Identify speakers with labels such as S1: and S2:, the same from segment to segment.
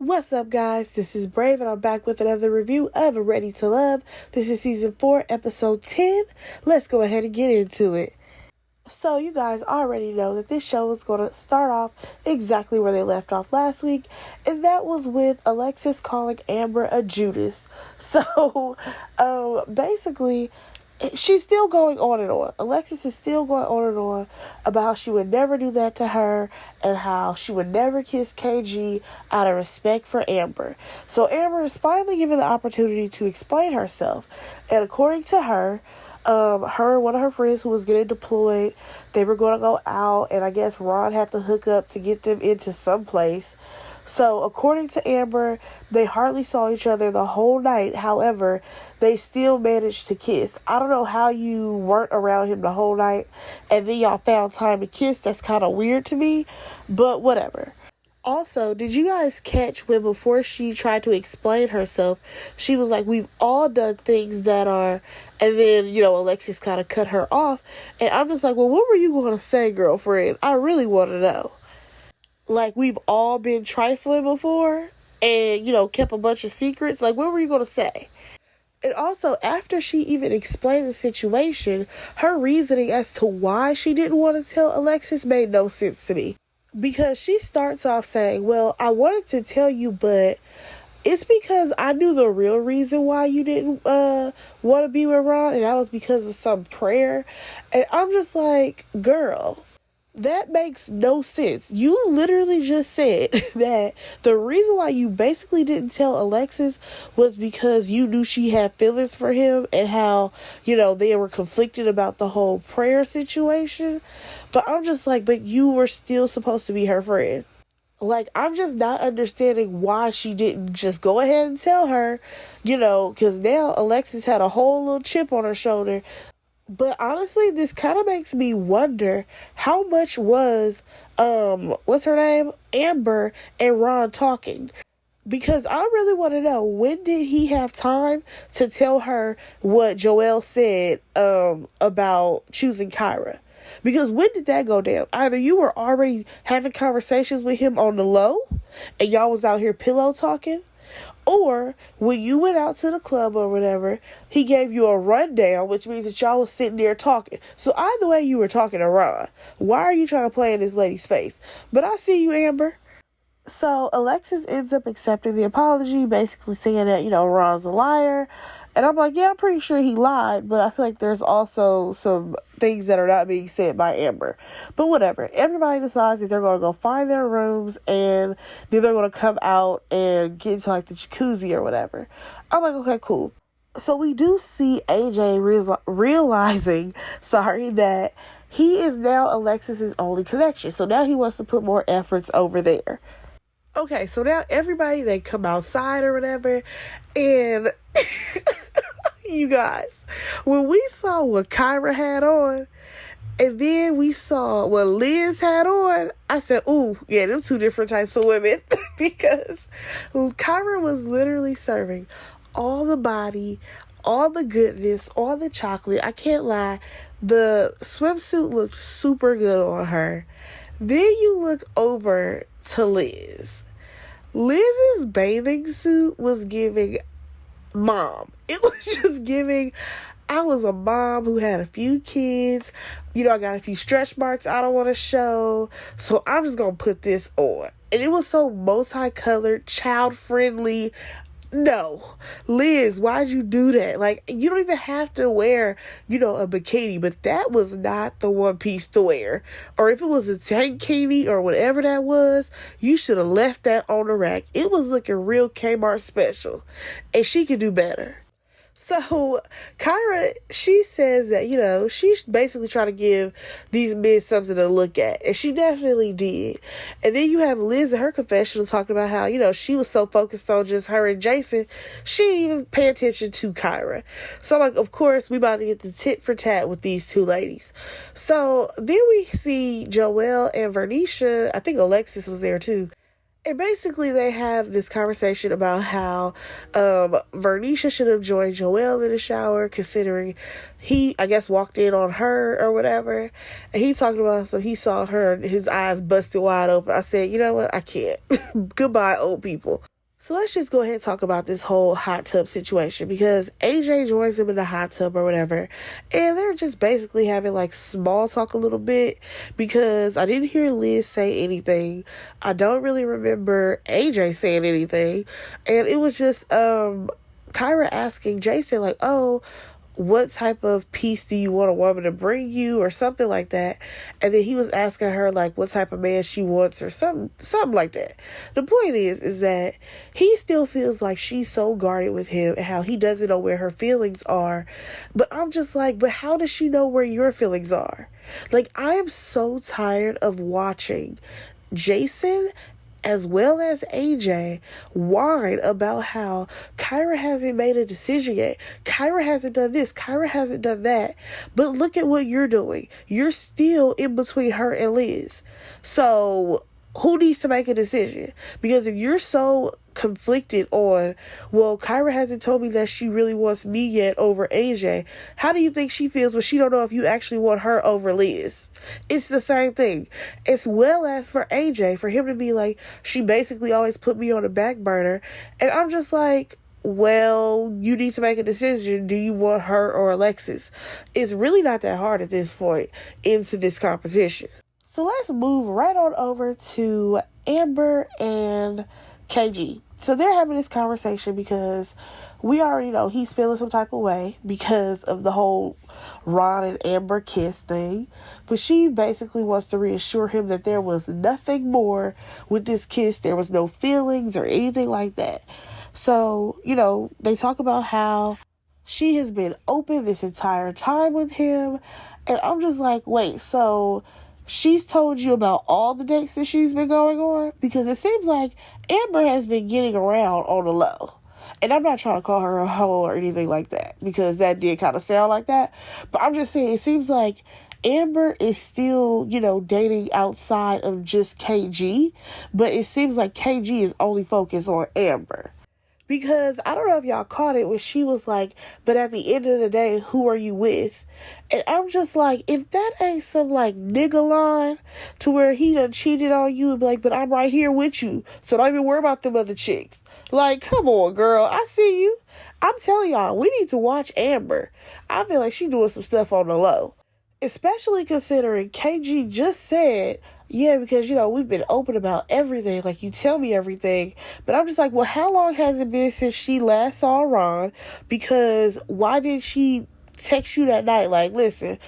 S1: What's up, guys? This is Brave, and I'm back with another review of Ready to Love. This is season 4, episode 10. Let's go ahead and get into it. So, you guys already know that this show is going to start off exactly where they left off last week, and that was with Alexis calling Amber a Judas. So, basically, she's still going on and on. Alexis is still going on and on about how she would never do that to her and how she would never kiss KG out of respect for Amber. So Amber is finally given the opportunity to explain herself. And according to her, one of her friends who was getting deployed, they were going to go out, and I guess Ron had to hook up to get them into some place. So, according to Amber, they hardly saw each other the whole night. However, they still managed to kiss. I don't know how you weren't around him the whole night and then y'all found time to kiss. That's kind of weird to me, but whatever. Also, did you guys catch when before she tried to explain herself, she was like, we've all done things that are, and then, Alexis kind of cut her off. And I'm just like, well, what were you going to say, girlfriend? I really want to know. Like, we've all been trifling before and, kept a bunch of secrets. Like, what were you going to say? And also, after she even explained the situation, her reasoning as to why she didn't want to tell Alexis made no sense to me. Because she starts off saying, well, I wanted to tell you, but it's because I knew the real reason why you didn't want to be with Ron, and that was because of some prayer. And I'm just like, girl, that makes no sense. You literally just said that the reason why you basically didn't tell Alexis was because you knew she had feelings for him and how, they were conflicted about the whole prayer situation. But I'm just like, but you were still supposed to be her friend. Like, I'm just not understanding why she didn't just go ahead and tell her, because now Alexis had a whole little chip on her shoulder. But honestly, this kind of makes me wonder how much was, what's her name? Amber and Ron talking. Because I really want to know, when did he have time to tell her what Joelle said, about choosing Kyra? Because when did that go down? Either you were already having conversations with him on the low, and y'all was out here pillow talking, or when you went out to the club or whatever, he gave you a rundown, which means that y'all was sitting there talking. So either way, you were talking to Ron. Why are you trying to play in this lady's face? But I see you, Amber. So Alexis ends up accepting the apology, basically saying that, Ron's a liar. And I'm like, yeah, I'm pretty sure he lied, but I feel like there's also some things that are not being said by Amber. But whatever. Everybody decides that they're going to go find their rooms, and then they're going to come out and get into, like, the jacuzzi or whatever. I'm like, okay, cool. So we do see AJ realizing, that he is now Alexis's only connection. So now he wants to put more efforts over there. Okay, so now everybody, they come outside or whatever, and you guys, when we saw what Kyra had on, and then we saw what Liz had on, I said, ooh, yeah, them two different types of women, because Kyra was literally serving all the body, all the goodness, all the chocolate. I can't lie, the swimsuit looked super good on her. Then you look over to Liz. Liz's bathing suit was giving mom. It was just giving, I was a mom who had a few kids. I got a few stretch marks I don't want to show. So I'm just going to put this on. And it was so multicolored, child-friendly. No, Liz, why'd you do that? Like, you don't even have to wear, a bikini, but that was not the one piece to wear. Or if it was a tankini or whatever that was, you should have left that on the rack. It was looking real Kmart special, and she could do better. So, Kyra, she says that, she's basically trying to give these men something to look at. And she definitely did. And then you have Liz in her confessional talking about how, she was so focused on just her and Jason, she didn't even pay attention to Kyra. So, I'm like, of course, we about to get the tit for tat with these two ladies. So, then we see Joelle and Vernisha. I think Alexis was there, too. And basically, they have this conversation about how Vernisha should have joined Joel in the shower, considering he, I guess, walked in on her or whatever. And he talking about so he saw her and his eyes busted wide open. I said, you know what? I can't. Goodbye, old people. So let's just go ahead and talk about this whole hot tub situation, because AJ joins him in the hot tub or whatever, and they're just basically having like small talk a little bit, because I didn't hear Liz say anything. I don't really remember AJ saying anything, and it was just Kyra asking Jason like, oh, what type of peace do you want a woman to bring you, or something like that. And then he was asking her like what type of man she wants, or something like that. The point is that he still feels like she's so guarded with him and how he doesn't know where her feelings are. But I'm just like, but how does she know where your feelings are? Like, I am so tired of watching Jason as well as AJ whine about how Kyra hasn't made a decision yet. Kyra hasn't done this. Kyra hasn't done that. But look at what you're doing. You're still in between her and Liz. So who needs to make a decision? Because if you're so conflicted on, well, Kyra hasn't told me that she really wants me yet over AJ, how do you think she feels when she don't know if you actually want her over Liz? It's the same thing. As well as for AJ, for him to be like, she basically always put me on the back burner. And I'm just like, well, you need to make a decision. Do you want her or Alexis? It's really not that hard at this point into this competition. So let's move right on over to Amber and KG. So they're having this conversation because we already know he's feeling some type of way because of the whole Ron and Amber kiss thing. But she basically wants to reassure him that there was nothing more with this kiss. There was no feelings or anything like that. So, they talk about how she has been open this entire time with him. And I'm just like, wait, so she's told you about all the dates that she's been going on? Because it seems like Amber has been getting around on the low. And I'm not trying to call her a hoe or anything like that, because that did kind of sound like that. But I'm just saying, it seems like Amber is still, dating outside of just KG. But it seems like KG is only focused on Amber. Because I don't know if y'all caught it when she was like, but at the end of the day, who are you with? And I'm just like, if that ain't some like nigga line to where he done cheated on you and be like, but I'm right here with you, so don't even worry about them other chicks. Like, come on, girl. I see you. I'm telling y'all, we need to watch Amber. I feel like she doing some stuff on the low. Especially considering KG just said, yeah, because, we've been open about everything. Like, you tell me everything. But I'm just like, well, how long has it been since she last saw Ron? Because why did she text you that night like, listen,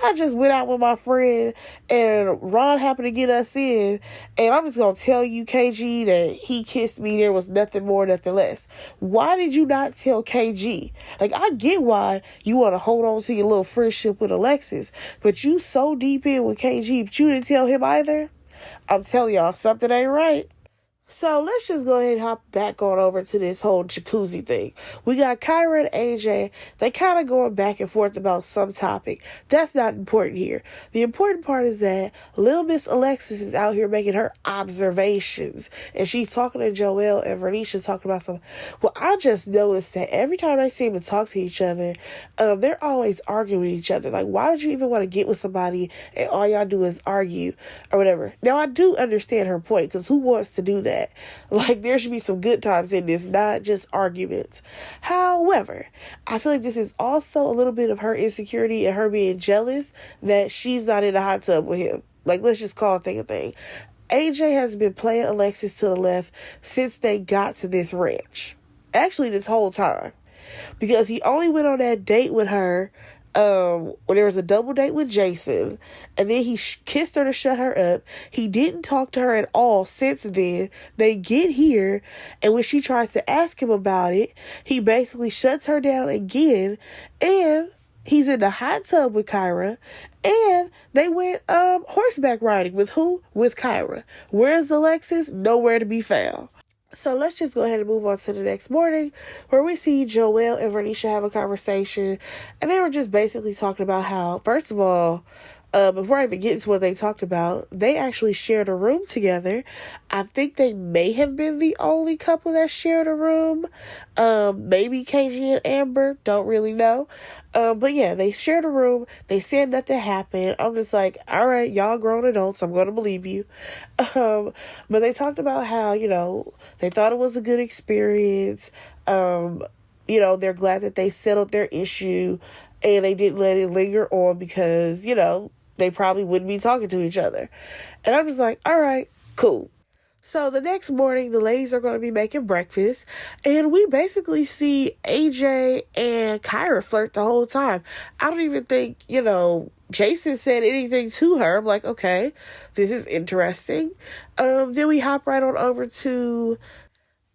S1: I just went out with my friend and Ron happened to get us in, and I'm just going to tell you, KG, that he kissed me. There was nothing more, nothing less. Why did you not tell KG? Like, I get why you want to hold on to your little friendship with Alexis, but you so deep in with KG, but you didn't tell him either? I'm telling y'all, something ain't right. So let's just go ahead and hop back on over to this whole jacuzzi thing. We got Kyra and AJ. They kind of going back and forth about some topic. That's not important here. The important part is that Lil Miss Alexis is out here making her observations. And she's talking to Joel, and Vernisha's talking about some. Well, I just noticed that every time they seem to talk to each other, they're always arguing with each other. Like, why would you even want to get with somebody and all y'all do is argue or whatever? Now, I do understand her point, because who wants to do that? Like, there should be some good times in this, not just arguments. However, I feel like this is also a little bit of her insecurity and her being jealous that she's not in a hot tub with him. Like, let's just call a thing a thing. AJ has been playing Alexis to the left since they got to this ranch. Actually, this whole time. Because he only went on that date with her when there was a double date with Jason, and then he kissed her to shut her up. He didn't talk to her at all since then. They get here, and when she tries to ask him about it, he basically shuts her down again, and he's in the hot tub with Kyra, and they went horseback riding with who? With Kyra. Where's Alexis? Nowhere to be found. So let's just go ahead and move on to the next morning, where we see Joel and Vernisha have a conversation, and they were just basically talking about how, first of all, Before I even get into what they talked about, they actually shared a room together. I think they may have been the only couple that shared a room. Maybe KG and Amber, don't really know. But yeah, they shared a room. They said nothing happened. I'm just like, all right, y'all grown adults. I'm going to believe you. But they talked about how, they thought it was a good experience. They're glad that they settled their issue and they didn't let it linger on because, they probably wouldn't be talking to each other. And I'm just like, all right, cool. So the next morning, the ladies are going to be making breakfast, and we basically see AJ and Kyra flirt the whole time. I don't even think, Jason said anything to her. I'm like, okay, this is interesting. Then we hop right on over to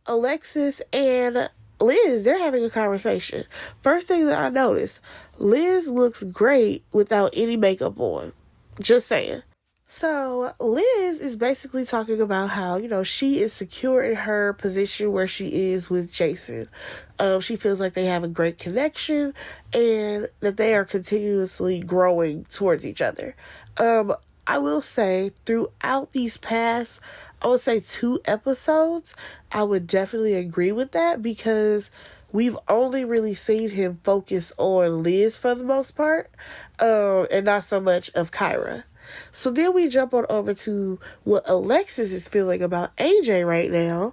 S1: Alexis and Liz. They're having a conversation. First thing that I noticed, Liz looks great without any makeup on. Just saying. So Liz is basically talking about how, she is secure in her position where she is with Jason. She feels like they have a great connection and that they are continuously growing towards each other. I will say throughout these past, I would say 2 episodes, I would definitely agree with that because we've only really seen him focus on Liz for the most part, and not so much of Kyra. So then we jump on over to what Alexis is feeling about AJ right now.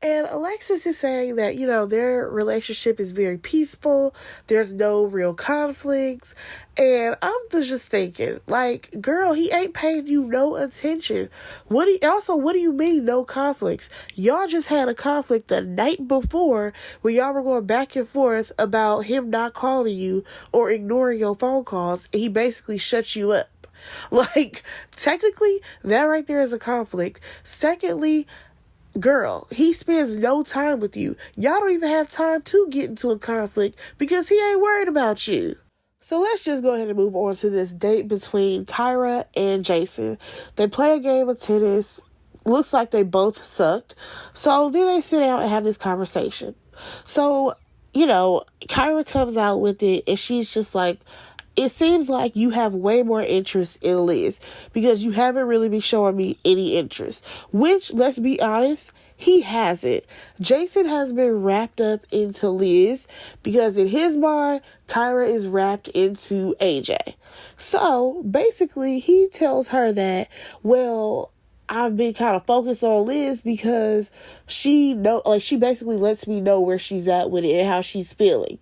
S1: And Alexis is saying that, their relationship is very peaceful. There's no real conflicts. And I'm just thinking, like, girl, he ain't paying you no attention. What do you mean no conflicts? Y'all just had a conflict the night before when y'all were going back and forth about him not calling you or ignoring your phone calls. And he basically shut you up. Like, technically, that right there is a conflict. Secondly, girl, he spends no time with you. Y'all don't even have time to get into a conflict because he ain't worried about you. So let's just go ahead and move on to this date between Kyra and Jason. They play a game of tennis. Looks like they both sucked. So then they sit down and have this conversation. So, Kyra comes out with it and she's just like, it seems like you have way more interest in Liz because you haven't really been showing me any interest. Which, let's be honest, he hasn't. Jason has been wrapped up into Liz because in his mind, Kyra is wrapped into AJ. So basically, he tells her that, well, I've been kind of focused on Liz because she basically lets me know where she's at with it and how she's feeling.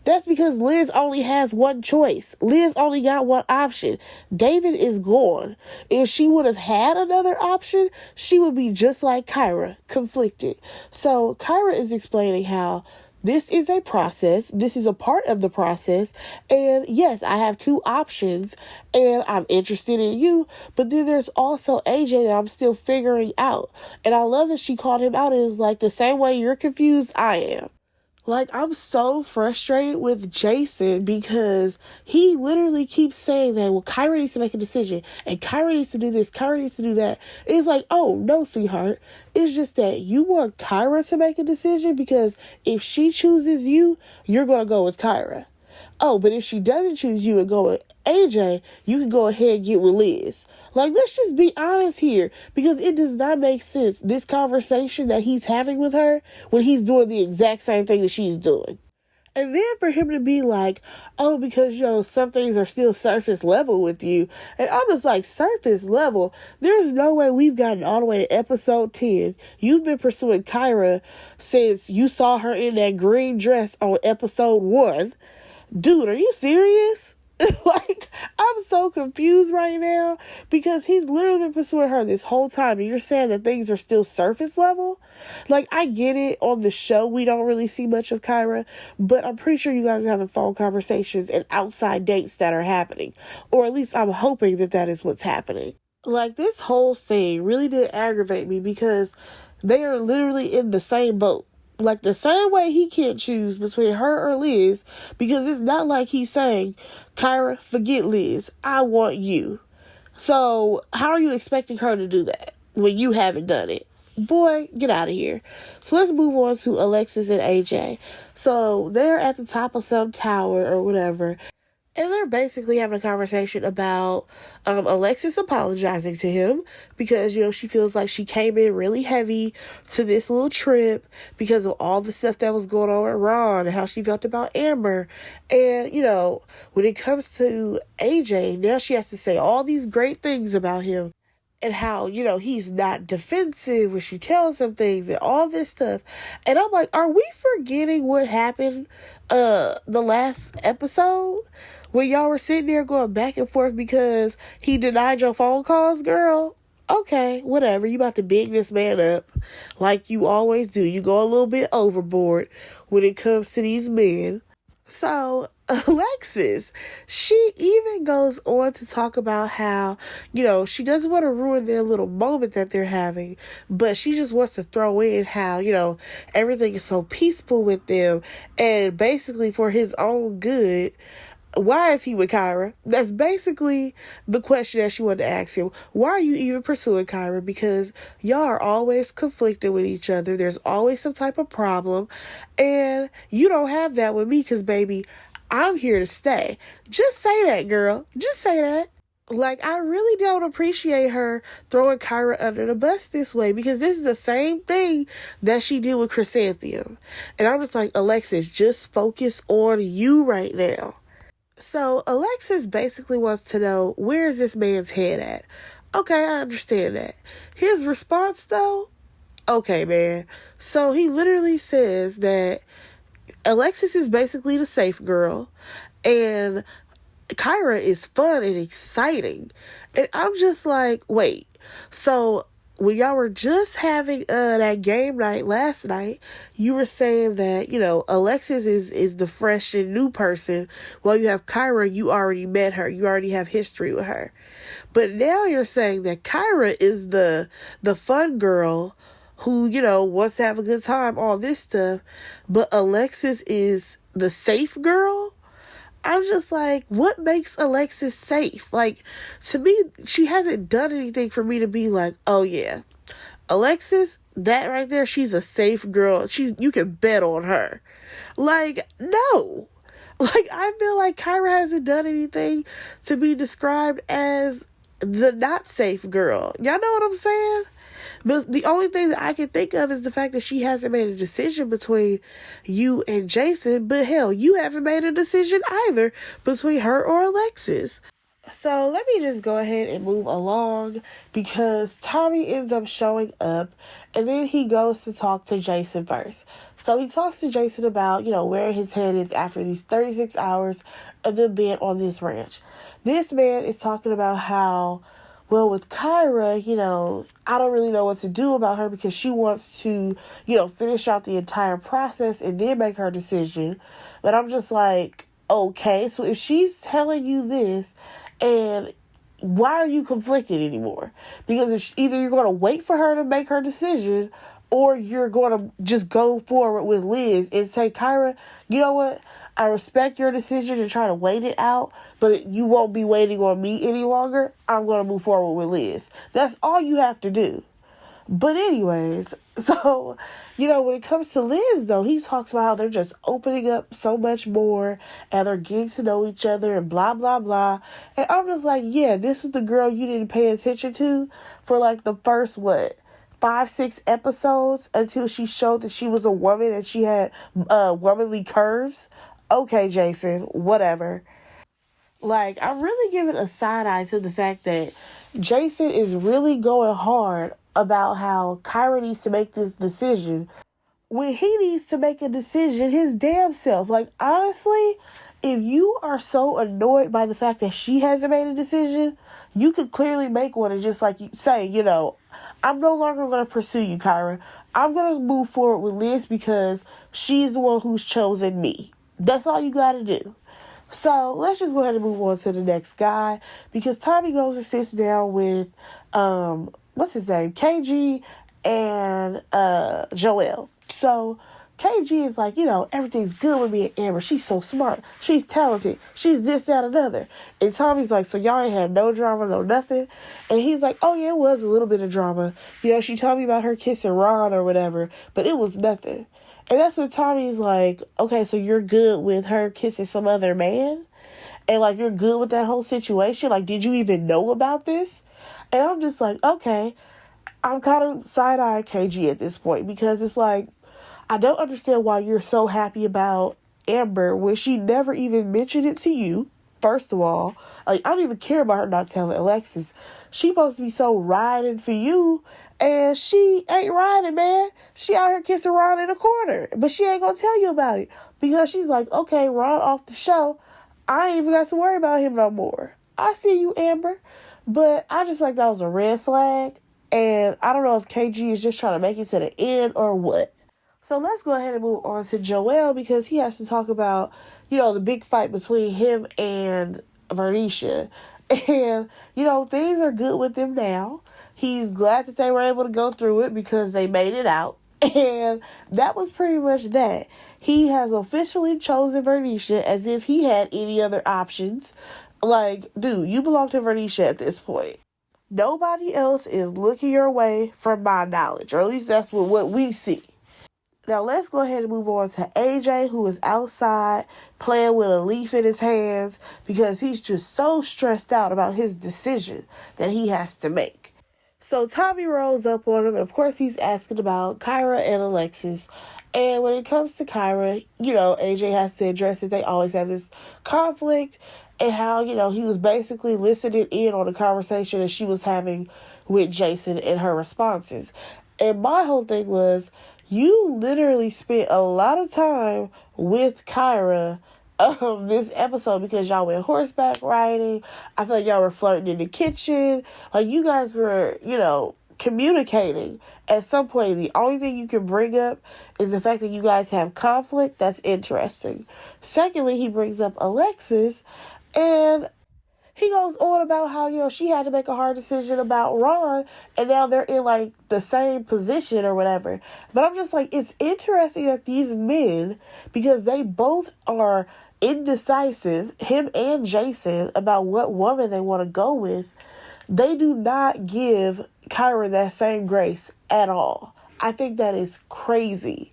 S1: That's because Liz only has one choice. Liz only got one option. David is gone. If she would have had another option, she would be just like Kyra, conflicted. So Kyra is explaining how this is a process. This is a part of the process. And yes, I have 2 options and I'm interested in you. But then there's also AJ that I'm still figuring out. And I love that she called him out. It is like the same way you're confused, I am. Like, I'm so frustrated with Jason because he literally keeps saying that, well, Kyra needs to make a decision and Kyra needs to do this, Kyra needs to do that. It's like, oh, no, sweetheart. It's just that you want Kyra to make a decision because if she chooses you, you're going to go with Kyra. Oh, but if she doesn't choose you and go with AJ, you can go ahead and get with Liz. Like, let's just be honest here because it does not make sense, this conversation that he's having with her when he's doing the exact same thing that she's doing. And then for him to be like, oh, because, some things are still surface level with you. And I'm just like, surface level? There's no way we've gotten all the way to episode 10. You've been pursuing Kyra since you saw her in that green dress on episode 1. Dude, are you serious? Like, I'm so confused right now because he's literally been pursuing her this whole time and you're saying that things are still surface level? Like, I get it, on the show we don't really see much of Kyra, but I'm pretty sure you guys are having phone conversations and outside dates that are happening. Or at least I'm hoping that that is what's happening. Like, this whole scene really did aggravate me because they are literally in the same boat. Like, the same way he can't choose between her or Liz, because it's not like he's saying, Kyra, forget Liz, I want you. So how are you expecting her to do that when you haven't done it? Boy, get out of here. So let's move on to Alexis and AJ. So they're at the top of some tower or whatever, And they're basically having a conversation about Alexis apologizing to him because, she feels like she came in really heavy to this little trip because of all the stuff that was going on with Ron and how she felt about Amber. And, when it comes to AJ, now she has to say all these great things about him and how, he's not defensive when she tells him things and all this stuff. And I'm like, are we forgetting what happened the last episode? When y'all were sitting there going back and forth because he denied your phone calls, girl? Okay, whatever. You about to big this man up like you always do. You go a little bit overboard when it comes to these men. So, Alexis, she even goes on to talk about how, she doesn't want to ruin their little moment that they're having, but she just wants to throw in how, everything is so peaceful with them, and basically for his own good. Why is he with Kyra? That's basically the question that she wanted to ask him. Why are you even pursuing Kyra? Because y'all are always conflicted with each other. There's always some type of problem. And you don't have that with me because, baby, I'm here to stay. Just say that, girl. Just say that. Like, I really don't appreciate her throwing Kyra under the bus this way because this is the same thing that she did with Chrysanthemum. And I'm just like, Alexis, just focus on you right now. So Alexis basically wants to know, where is this man's head at? Okay, I understand that. His response though, okay, man. So he literally says that Alexis is basically the safe girl and Kyra is fun and exciting. And I'm just like, wait, so when y'all were just having that game night last night, you were saying that, Alexis is the fresh and new person. While you have Kyra, you already met her. You already have history with her. But now you're saying that Kyra is the fun girl who, wants to have a good time, all this stuff. But Alexis is the safe girl? I'm just like, what makes Alexis safe? Like, to me, she hasn't done anything for me to be like, oh yeah, Alexis, that right there, she's a safe girl. You can bet on her. Like, no. Like, I feel like Kyra hasn't done anything to be described as the not safe girl. Y'all know what I'm saying? But the only thing that I can think of is the fact that she hasn't made a decision between you and Jason. But hell, you haven't made a decision either between her or Alexis. So let me just go ahead and move along because Tommy ends up showing up and then he goes to talk to Jason first. So he talks to Jason about, where his head is after these 36 hours of them being on this ranch. This man is talking about how, well, with Kyra, I don't really know what to do about her because she wants to, finish out the entire process and then make her decision. But I'm just like, okay, so if she's telling you this, and why are you conflicted anymore? Because if either you're going to wait for her to make her decision or you're going to just go forward with Liz and say, Kyra, you know what? I respect your decision and try to wait it out, but you won't be waiting on me any longer. I'm going to move forward with Liz. That's all you have to do. But anyways, so, when it comes to Liz, though, he talks about how they're just opening up so much more and they're getting to know each other and blah, blah, blah. And I'm just like, yeah, this is the girl you didn't pay attention to for like the first, 5-6 episodes until she showed that she was a woman and she had womanly curves. Okay, Jason, whatever. Like, I'm really giving a side eye to the fact that Jason is really going hard about how Kyra needs to make this decision when he needs to make a decision his damn self. Like, honestly, if you are so annoyed by the fact that she hasn't made a decision, you could clearly make one and just like say, I'm no longer going to pursue you, Kyra. I'm going to move forward with Liz because she's the one who's chosen me. That's all you got to do. So let's just go ahead and move on to the next guy because Tommy goes and sits down with, what's his name? KG and Joelle. So KG is like, everything's good with me and Amber. She's so smart. She's talented. She's this, that, another. And Tommy's like, so y'all ain't had no drama, no nothing? And he's like, oh yeah, it was a little bit of drama. She told me about her kissing Ron or whatever, but it was nothing. And that's when Tommy's like, okay, so you're good with her kissing some other man? and like you're good with that whole situation. Like, did you even know about this? And I'm just like, okay, I'm kind of side-eye KG at this point, because it's like, I don't understand why you're so happy about Amber when she never even mentioned it to you. First of all, like, I don't even care about her not telling Alexis. She supposed to be so riding for you, and she ain't riding, man. She out here kissing Ron in the corner, but she ain't gonna tell you about it because she's like, okay, Ron off the show. I ain't even got to worry about him no more. I see you, Amber, but I just like that was a red flag, and I don't know if KG is just trying to make it to the end or what. So let's go ahead and move on to Joel, because he has to talk about, the big fight between him and Vernisha. And, things are good with them now. He's glad that they were able to go through it because they made it out. And that was pretty much that. He has officially chosen Vernisha as if he had any other options. Like, dude, you belong to Vernisha at this point. Nobody else is looking your way from my knowledge, or at least that's what we see. Now let's go ahead and move on to AJ, who is outside playing with a leaf in his hands because he's just so stressed out about his decision that he has to make. So Tommy rolls up on him, and of course he's asking about Kyra and Alexis. And when it comes to Kyra, AJ has to address that they always have this conflict, and how, he was basically listening in on the conversation that she was having with Jason and her responses. And my whole thing was, you literally spent a lot of time with Kyra this episode because y'all went horseback riding. I feel like y'all were flirting in the kitchen. Like, you guys were, communicating. At some point, the only thing you can bring up is the fact that you guys have conflict. That's interesting. Secondly, he brings up Alexis, and he goes on about how, she had to make a hard decision about Ron, and now they're in, like, the same position or whatever. But I'm just like, it's interesting that these men, because they both are indecisive, him and Jason, about what woman they want to go with, they do not give Kyra that same grace at all. I think that is crazy.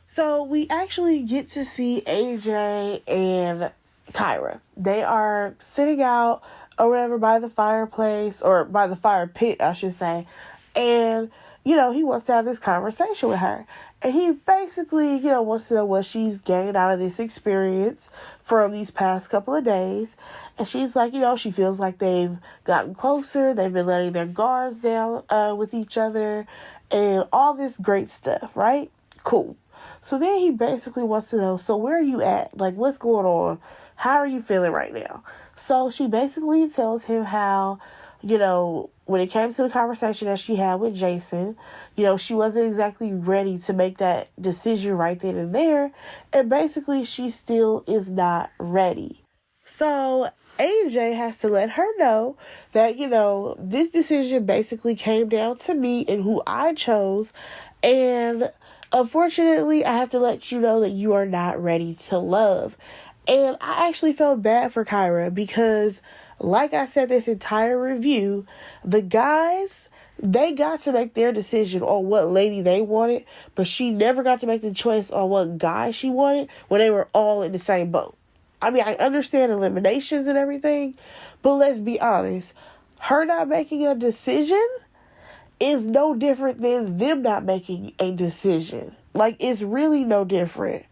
S1: So we actually get to see AJ and Kyra. They are sitting out or whatever by the fireplace, or by the fire pit, I should say. And, he wants to have this conversation with her. And he basically, wants to know what she's gained out of this experience from these past couple of days. And she's like, she feels like they've gotten closer. They've been letting their guards down with each other and all this great stuff, right? Cool. So then he basically wants to know, so where are you at? Like, what's going on? How are you feeling right now? So she basically tells him how, when it came to the conversation that she had with Jason, she wasn't exactly ready to make that decision right then and there. And basically, she still is not ready. So AJ has to let her know that, this decision basically came down to me and who I chose. And unfortunately, I have to let you know that you are not ready to love. And I actually felt bad for Kyra because, like I said, this entire review, the guys, they got to make their decision on what lady they wanted, but she never got to make the choice on what guy she wanted when they were all in the same boat. I mean, I understand eliminations and everything, but let's be honest, her not making a decision is no different than them not making a decision. Like, it's really no different.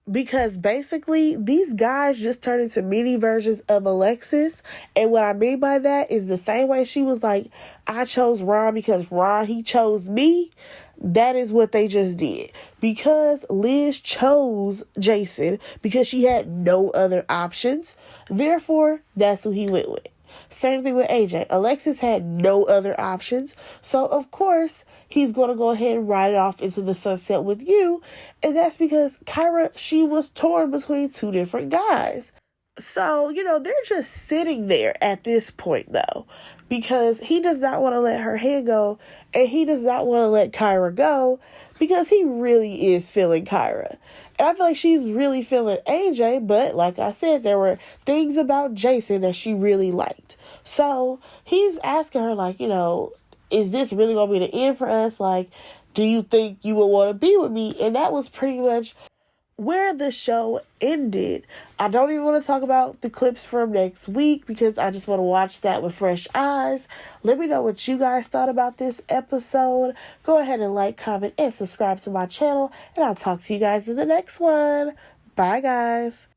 S1: Because basically, these guys just turned into mini versions of Alexis. And what I mean by that is the same way she was like, I chose Ron because Ron, he chose me. That is what they just did. Because Liz chose Jason because she had no other options. Therefore, that's who he went with. Same thing with AJ. Alexis had no other options. So, of course, he's going to go ahead and ride it off into the sunset with you. And that's because Kyra, she was torn between two different guys. So, they're just sitting there at this point, though. Because he does not want to let her hand go. And he does not want to let Kyra go. Because he really is feeling Kyra. And I feel like she's really feeling AJ, but like I said, there were things about Jason that she really liked. So he's asking her, like, is this really going to be the end for us? Like, do you think you would want to be with me? And that was pretty much where the show ended. I don't even want to talk about the clips from next week because I just want to watch that with fresh eyes. Let me know what you guys thought about this episode. Go ahead and like, comment, and subscribe to my channel, and I'll talk to you guys in the next one. Bye, guys.